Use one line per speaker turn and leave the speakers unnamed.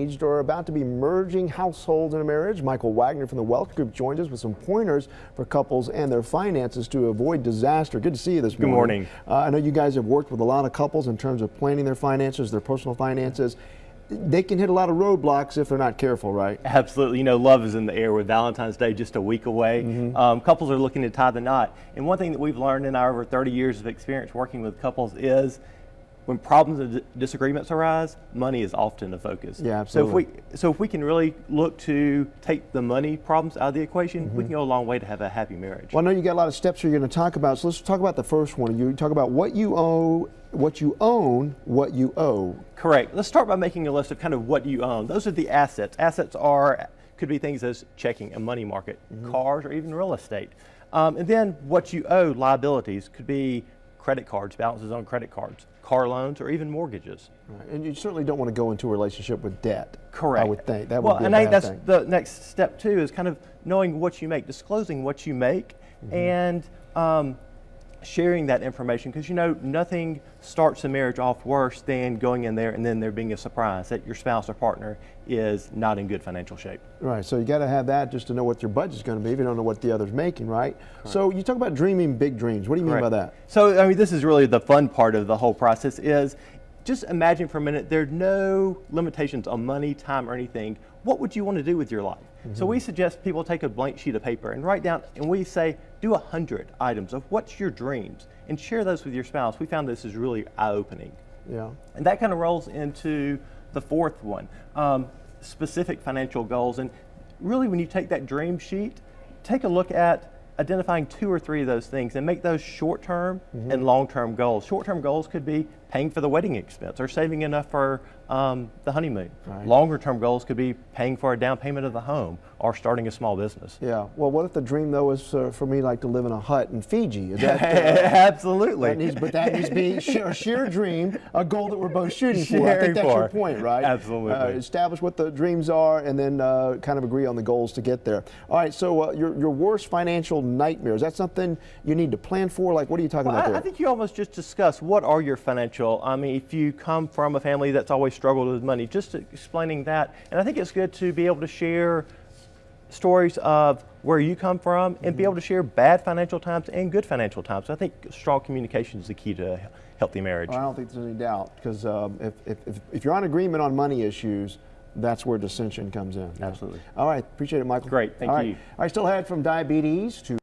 engaged or about to be merging households in a marriage. Michael Wagner from the Welch Group joins us with some pointers for couples and their finances to avoid disaster. Good to see you this morning.
Good morning.
I know you guys have worked with a lot of couples in terms of planning their finances, their personal finances. They can hit a lot of roadblocks if they're not careful, right?
Absolutely. You know, love is in the air with Valentine's Day just a week away. Couples are looking to tie the knot. And one thing that we've learned in our over 30 years of experience working with couples is when problems and disagreements arise, money is often a focus.
Yeah, absolutely.
So if we can really look to take the money problems out of the equation, we can go a long way to have a happy marriage.
Well, I know you got a lot of steps you're going to talk about, so let's talk about the first one. You talk about what you owe, what you own, what you owe.
Correct. Let's start by making a list of kind of what you own. Those are the assets. Assets could be things as checking, a money market, cars, or even real estate. And then what you owe, liabilities, could be credit cards, balances on credit cards, car loans, or even mortgages.
Right. And you certainly don't want to go into a relationship with debt.
Correct.
I would think that would be a
and I
bad
think
thing.
that's the next step too, is kind of knowing what you make, disclosing what you make, and sharing that information, because you know nothing starts a marriage off worse than going in there and then there being a surprise that your spouse or partner is not in good financial shape.
Right, so you got to have that just to know what your budget's going to be if you don't know what the other's making, right? So you talk about dreaming big dreams. What do you mean by that?
So I mean, this is really the fun part of the whole process is just imagine for a minute there are no limitations on money, time, or anything. What would you want to do with your life? So we suggest people take a blank sheet of paper and write down, and we say, do 100 items of what's your dreams and share those with your spouse. We found this is really eye-opening.
Yeah.
And that kind of rolls into the fourth one, specific financial goals. And really when you take that dream sheet, take a look at identifying 2 or 3 of those things and make those short-term and long-term goals. Short-term goals could be paying for the wedding expense or saving enough for the honeymoon.
Right.
Longer-term goals could be paying for a down payment of the home or starting a small business.
Yeah. Well, what if the dream though is for me like to live in a hut in Fiji? Is that,
Absolutely.
that needs to be a sheer dream, a goal that we're both shooting for. I think that's your point, right?
Absolutely.
Establish what the dreams are and then kind of agree on the goals to get there. All right. So your worst financial nightmare, is that something you need to plan for? Like, what are you talking about there?
I think you almost just discussed what are your financial. I mean, if you come from a family that's always struggled with money, just explaining that. And I think it's good to be able to share stories of where you come from and be able to share bad financial times and good financial times. So I think strong communication is the key to healthy marriage.
Well, I don't think there's any doubt, because if you're on agreement on money issues, that's where dissension comes in.
Absolutely.
All right. Appreciate it, Michael.
Great. Thank you.
All right. Still ahead, from diabetes to